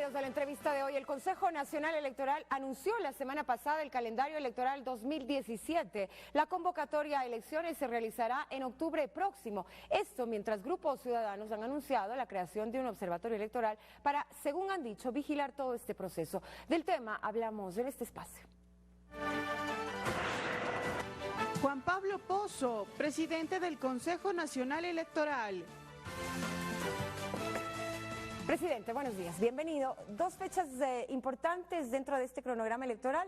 Comentarios de la entrevista de hoy. El Consejo Nacional Electoral anunció la semana pasada el calendario electoral 2017. La convocatoria a elecciones se realizará en octubre próximo. Esto mientras grupos ciudadanos han anunciado la creación de un observatorio electoral para, según han dicho, vigilar todo este proceso. Del tema hablamos en este espacio. Juan Pablo Pozo, presidente del Consejo Nacional Electoral. Presidente, buenos días, bienvenido. Dos fechas importantes dentro de este cronograma electoral.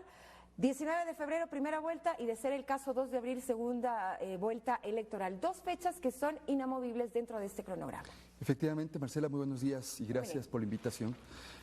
19 de febrero, primera vuelta, y de ser el caso 2 de abril, segunda vuelta electoral. Dos fechas que son inamovibles dentro de este cronograma. Efectivamente, Marcela, muy buenos días y gracias por la invitación.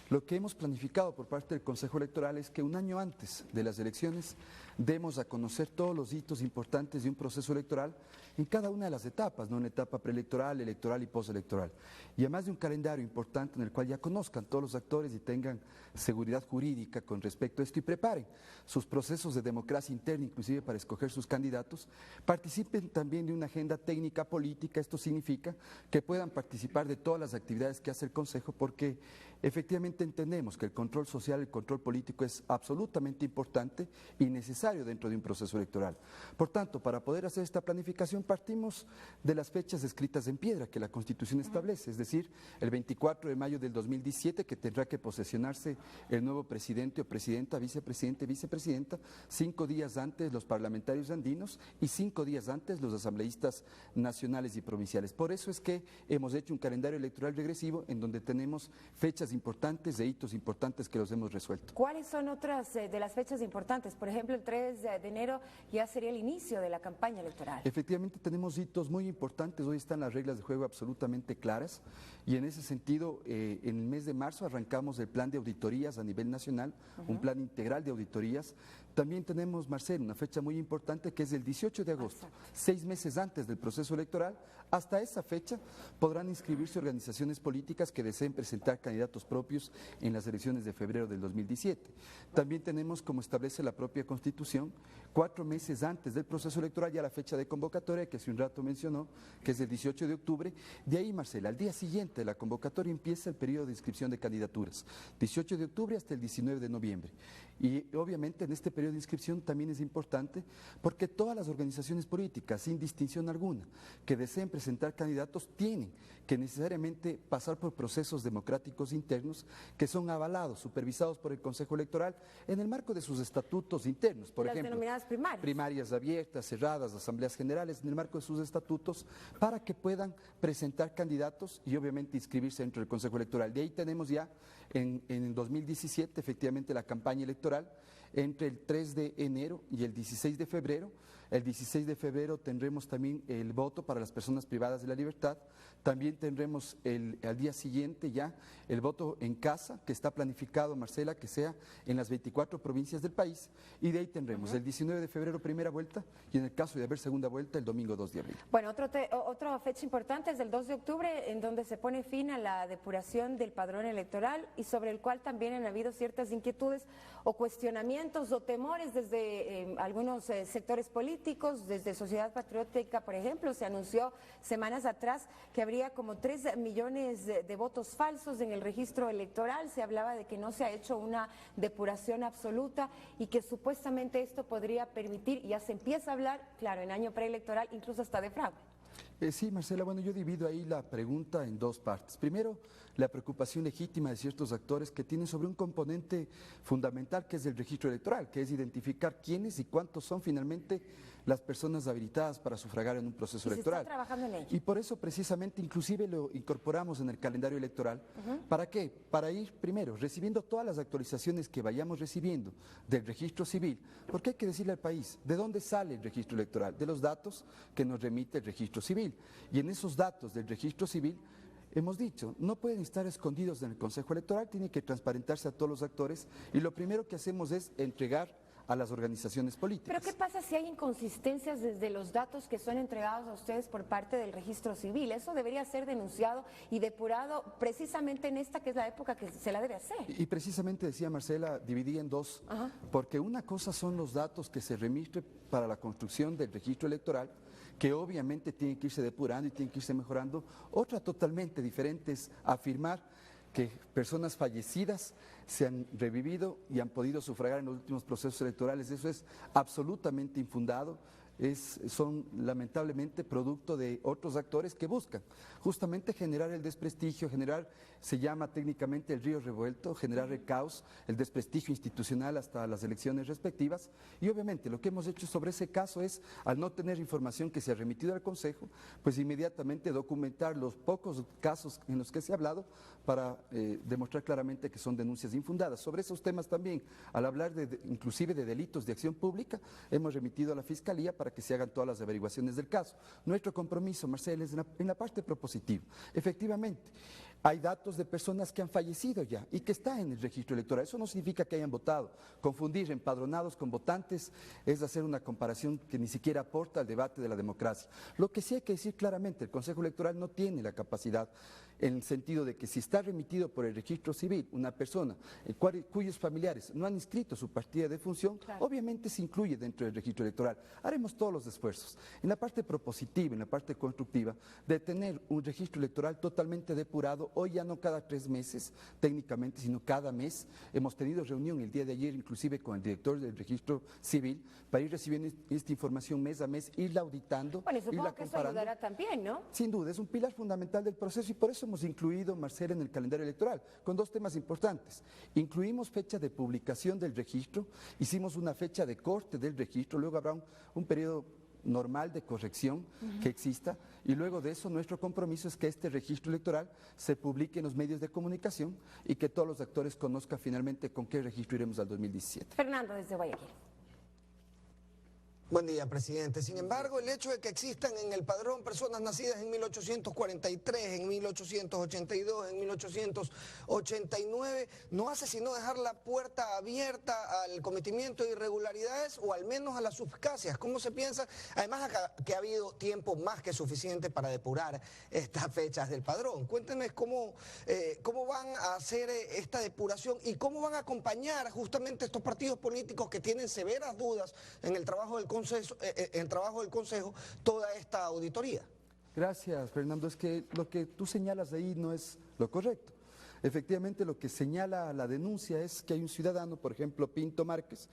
Lo que hemos planificado por parte del Consejo Electoral es que un año antes de las elecciones demos a conocer todos los hitos importantes de un proceso electoral en cada una de las etapas, ¿no? Una etapa preelectoral, electoral y postelectoral. Y además de un calendario importante en el cual ya conozcan todos los actores y tengan seguridad jurídica con respecto a esto y preparen sus procesos de democracia interna, inclusive para escoger sus candidatos, participen también de una agenda técnica política. Esto significa que puedan participar de todas las actividades que hace el Consejo, porque efectivamente entendemos que el control social, el control político es absolutamente importante y necesario dentro de un proceso electoral. Por tanto, para poder hacer esta planificación partimos de las fechas escritas en piedra que la Constitución establece, es decir, el 24 de mayo del 2017, que tendrá que posesionarse el nuevo presidente o presidenta, vicepresidente, vicepresidenta, 5 días antes los parlamentarios andinos y 5 días antes los asambleístas nacionales y provinciales. Por eso es que hemos hecho un calendario electoral regresivo en donde tenemos fechas importantes e hitos importantes que los hemos resuelto. ¿Cuáles son otras de las fechas importantes? Por ejemplo, el 3 de enero ya sería el inicio de la campaña electoral. Efectivamente tenemos hitos muy importantes, hoy están las reglas de juego absolutamente claras y en ese sentido en el mes de marzo arrancamos el plan de auditorías a nivel nacional, un plan integral de auditorías. También tenemos, Marcelo, una fecha muy importante que es el 18 de agosto, 6 meses antes del proceso electoral. Hasta esa fecha podrán inscribirse organizaciones políticas que deseen presentar candidatos propios en las elecciones de febrero del 2017. También tenemos, como establece la propia Constitución, 4 meses antes del proceso electoral ya la fecha de convocatoria, que hace un rato mencionó, que es el 18 de octubre. De ahí, Marcela, al día siguiente de la convocatoria empieza el periodo de inscripción de candidaturas, 18 de octubre hasta el 19 de noviembre. Y obviamente en este periodo de inscripción también es importante porque todas las organizaciones políticas, sin distinción alguna, que deseen presentar candidatos tienen que necesariamente pasar por procesos democráticos internos que son avalados, supervisados por el Consejo Electoral en el marco de sus estatutos internos. Por ejemplo, denominadas primarias. Primarias abiertas, cerradas, asambleas generales, en el marco de sus estatutos, para que puedan presentar candidatos y obviamente inscribirse dentro del Consejo Electoral. De ahí tenemos ya en 2017 efectivamente la campaña electoral entre el 3 de enero y el 16 de febrero. El 16 de febrero tendremos también el voto para las personas privadas de la libertad. También tendremos al día siguiente ya el voto en casa, que está planificado, Marcela, que sea en las 24 provincias del país. Y de ahí tendremos el 19 de febrero primera vuelta y en el caso de haber segunda vuelta el domingo 2 de abril. Bueno, otra fecha importante es el 2 de octubre, en donde se pone fin a la depuración del padrón electoral y sobre el cual también han habido ciertas inquietudes o cuestionamientos o temores desde algunos sectores políticos, desde Sociedad Patriótica, por ejemplo. Se anunció semanas atrás que habría como 3 millones de votos falsos en el registro electoral. Se hablaba de que no se ha hecho una depuración absoluta y que supuestamente esto podría permitir, y ya se empieza a hablar, claro, en año preelectoral, incluso hasta de fraude. Sí, Marcela, bueno, yo divido ahí la pregunta en dos partes. Primero, la preocupación legítima de ciertos actores que tienen sobre un componente fundamental que es el registro electoral, que es identificar quiénes y cuántos son finalmente las personas habilitadas para sufragar en un proceso electoral. Se está trabajando en ello. Y por eso precisamente inclusive lo incorporamos en el calendario electoral. ¿Para qué? Para ir primero recibiendo todas las actualizaciones que vayamos recibiendo del registro civil, porque hay que decirle al país, ¿de dónde sale el registro electoral? De los datos que nos remite el registro civil. Y en esos datos del registro civil hemos dicho, no pueden estar escondidos en el Consejo Electoral, tiene que transparentarse a todos los actores y lo primero que hacemos es entregar a las organizaciones políticas. ¿Pero qué pasa si hay inconsistencias desde los datos que son entregados a ustedes por parte del registro civil? Eso debería ser denunciado y depurado precisamente en esta que es la época que se la debe hacer. Y precisamente decía Marcela, dividí en dos, porque una cosa son los datos que se remiten para la construcción del registro electoral, que obviamente tienen que irse depurando y tienen que irse mejorando. Otra totalmente diferente es afirmar que personas fallecidas se han revivido y han podido sufragar en los últimos procesos electorales. Eso es absolutamente infundado. Son lamentablemente producto de otros actores que buscan justamente generar el desprestigio, se llama técnicamente el río revuelto, generar el caos, el desprestigio institucional hasta las elecciones respectivas. Y obviamente lo que hemos hecho sobre ese caso es, al no tener información que se ha remitido al Consejo, pues inmediatamente documentar los pocos casos en los que se ha hablado para demostrar claramente que son denuncias infundadas. Sobre esos temas también, al hablar inclusive de delitos de acción pública, hemos remitido a la Fiscalía para que se hagan todas las averiguaciones del caso. Nuestro compromiso, Marcela, es en la parte propositiva. Efectivamente, hay datos de personas que han fallecido ya y que están en el registro electoral. Eso no significa que hayan votado. Confundir empadronados con votantes es hacer una comparación que ni siquiera aporta al debate de la democracia. Lo que sí hay que decir claramente, el Consejo Electoral no tiene la capacidad en el sentido de que si está remitido por el registro civil una persona cuyos familiares no han inscrito su partida de defunción, claro, obviamente se incluye dentro del registro electoral. Haremos todos los esfuerzos en la parte propositiva, en la parte constructiva, de tener un registro electoral totalmente depurado, hoy ya no cada 3 meses técnicamente, sino cada mes. Hemos tenido reunión el día de ayer inclusive con el director del registro civil para ir recibiendo esta información mes a mes, irla auditando, bueno, y supongo irla que comparando. eso ayudará también, ¿no? Sin duda, es un pilar fundamental del proceso y por eso hemos incluido, Marcela, en el calendario electoral, con 2 temas importantes. Incluimos fecha de publicación del registro, hicimos una fecha de corte del registro, luego habrá un periodo normal de corrección que exista y luego de eso nuestro compromiso es que este registro electoral se publique en los medios de comunicación y que todos los actores conozcan finalmente con qué registro iremos al 2017. Fernando, desde Guayaquil. Buen día, presidente. Sin embargo, el hecho de que existan en el padrón personas nacidas en 1843, en 1882, en 1889, no hace sino dejar la puerta abierta al cometimiento de irregularidades o al menos a las suspicacias. ¿Cómo se piensa? Además, que ha habido tiempo más que suficiente para depurar estas fechas del padrón. Cuéntenme cómo van a hacer esta depuración y cómo van a acompañar justamente estos partidos políticos que tienen severas dudas en el trabajo del Consejo, toda esta auditoría. Gracias, Fernando. Es que lo que tú señalas ahí no es lo correcto. Efectivamente, lo que señala la denuncia es que hay un ciudadano, por ejemplo, Pinto Márquez,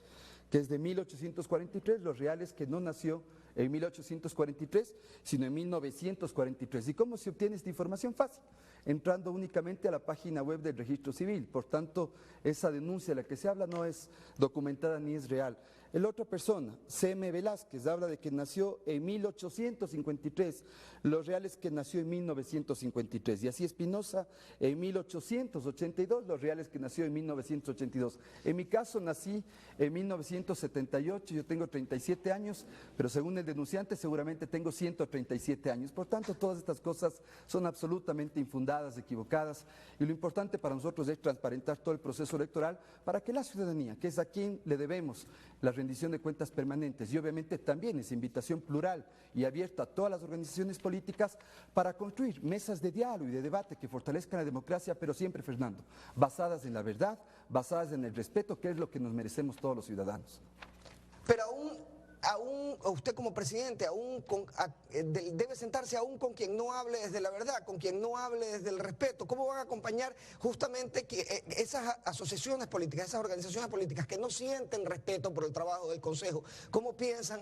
que es de 1843, los reales que no nació en 1843, sino en 1943. ¿Y cómo se obtiene esta información? Fácil, entrando únicamente a la página web del Registro Civil. Por tanto, esa denuncia de la que se habla no es documentada ni es real. La otra persona, C.M. Velázquez, habla de que nació en 1853, los reales que nació en 1953. Y así Espinosa en 1882, los reales que nació en 1982. En mi caso nací en 1978, yo tengo 37 años, pero según el denunciante seguramente tengo 137 años. Por tanto, todas estas cosas son absolutamente infundadas, equivocadas. Y lo importante para nosotros es transparentar todo el proceso electoral para que la ciudadanía, que es a quien le debemos la rendición de cuentas permanentes y obviamente también es invitación plural y abierta a todas las organizaciones políticas para construir mesas de diálogo y de debate que fortalezcan la democracia, pero siempre, Fernando, basadas en la verdad, basadas en el respeto, que es lo que nos merecemos todos los ciudadanos. Pero aún usted como presidente debe sentarse aún con quien no hable desde la verdad, con quien no hable desde el respeto. ¿Cómo van a acompañar justamente que esas asociaciones políticas, esas organizaciones políticas que no sienten respeto por el trabajo del Consejo, cómo piensan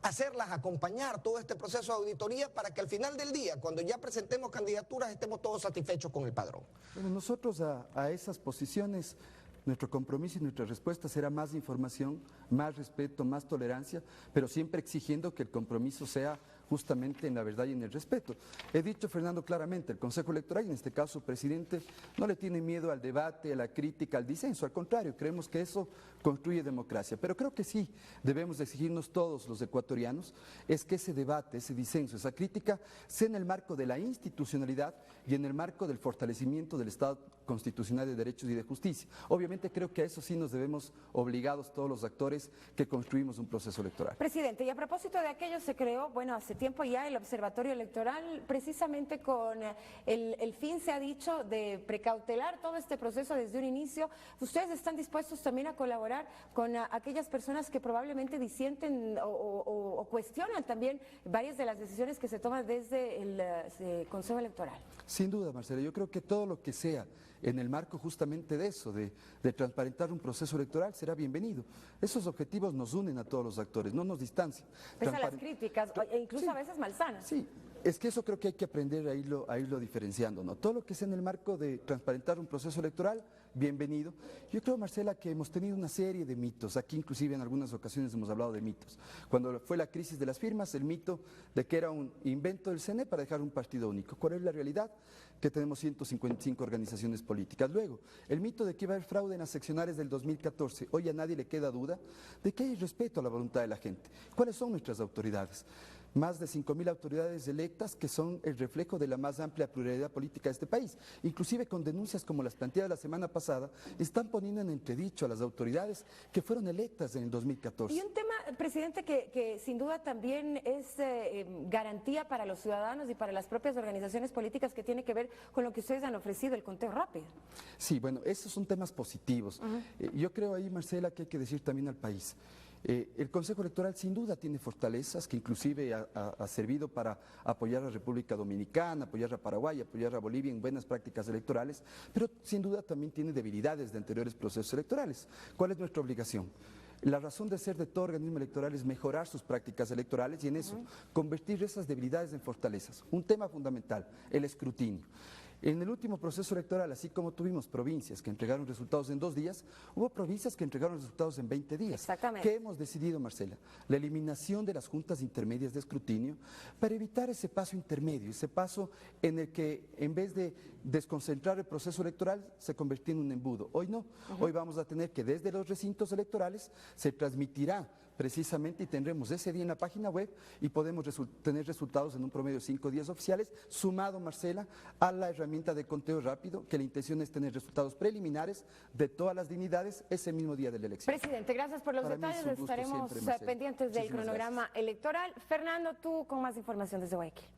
hacerlas acompañar todo este proceso de auditoría para que al final del día, cuando ya presentemos candidaturas, estemos todos satisfechos con el padrón? Bueno, nosotros a esas posiciones, nuestro compromiso y nuestra respuesta será más información, más respeto, más tolerancia, pero siempre exigiendo que el compromiso sea justamente en la verdad y en el respeto. He dicho, Fernando, claramente, el Consejo Electoral, y en este caso presidente, no le tiene miedo al debate, a la crítica, al disenso, al contrario, creemos que eso construye democracia. Pero creo que sí debemos exigirnos todos los ecuatorianos, es que ese debate, ese disenso, esa crítica, sea en el marco de la institucionalidad y en el marco del fortalecimiento del Estado constitucional de derechos y de justicia. Obviamente creo que a eso sí nos debemos obligados todos los actores que construimos un proceso electoral. Presidente, y a propósito de aquello se creó, bueno, hace hace tiempo ya el Observatorio Electoral, precisamente con el fin, se ha dicho, de precautelar todo este proceso desde un inicio. ¿Ustedes están dispuestos también a colaborar con aquellas personas que probablemente disienten o cuestionan también varias de las decisiones que se toman desde el Consejo Electoral? Sin duda, Marcela, yo creo que todo lo que sea en el marco justamente de eso, de transparentar un proceso electoral, será bienvenido. Esos objetivos nos unen a todos los actores, no nos distancian. Pese a las críticas, e incluso sí, a veces malsanas. Sí, es que eso creo que hay que aprender a irlo diferenciando, ¿no? Todo lo que sea en el marco de transparentar un proceso electoral, bienvenido. Yo creo, Marcela, que hemos tenido una serie de mitos. Aquí inclusive en algunas ocasiones hemos hablado de mitos. Cuando fue la crisis de las firmas, el mito de que era un invento del CNE para dejar un partido único. ¿Cuál es la realidad? Que tenemos 155 organizaciones políticas. Luego, el mito de que iba a haber fraude en las seccionales del 2014. Hoy a nadie le queda duda de que hay respeto a la voluntad de la gente. ¿Cuáles son nuestras autoridades? Más de 5.000 autoridades electas que son el reflejo de la más amplia pluralidad política de este país. Inclusive con denuncias como las planteadas la semana pasada, están poniendo en entredicho a las autoridades que fueron electas en el 2014. Y un tema, presidente, que sin duda también es garantía para los ciudadanos y para las propias organizaciones políticas, que tiene que ver con lo que ustedes han ofrecido, el conteo rápido. Sí, bueno, esos son temas positivos. Yo creo ahí, Marcela, que hay que decir también al país. El Consejo Electoral sin duda tiene fortalezas que inclusive ha servido para apoyar a República Dominicana, apoyar a Paraguay, apoyar a Bolivia en buenas prácticas electorales, pero sin duda también tiene debilidades de anteriores procesos electorales. ¿Cuál es nuestra obligación? La razón de ser de todo organismo electoral es mejorar sus prácticas electorales y en eso convertir esas debilidades en fortalezas. Un tema fundamental, el escrutinio. En el último proceso electoral, así como tuvimos provincias que entregaron resultados en 2 días, hubo provincias que entregaron resultados en 20 días. Exactamente. ¿Qué hemos decidido, Marcela? La eliminación de las juntas intermedias de escrutinio para evitar ese paso intermedio, ese paso en el que en vez de desconcentrar el proceso electoral se convertía en un embudo. Hoy no, hoy vamos a tener que desde los recintos electorales se transmitirá precisamente y tendremos ese día en la página web y podemos tener resultados en un promedio de 5 días oficiales, sumado, Marcela, a la herramienta de conteo rápido, que la intención es tener resultados preliminares de todas las dignidades ese mismo día de la elección. Presidente, gracias por los detalles, estaremos pendientes del cronograma electoral. Fernando, tú con más información desde Guayaquil.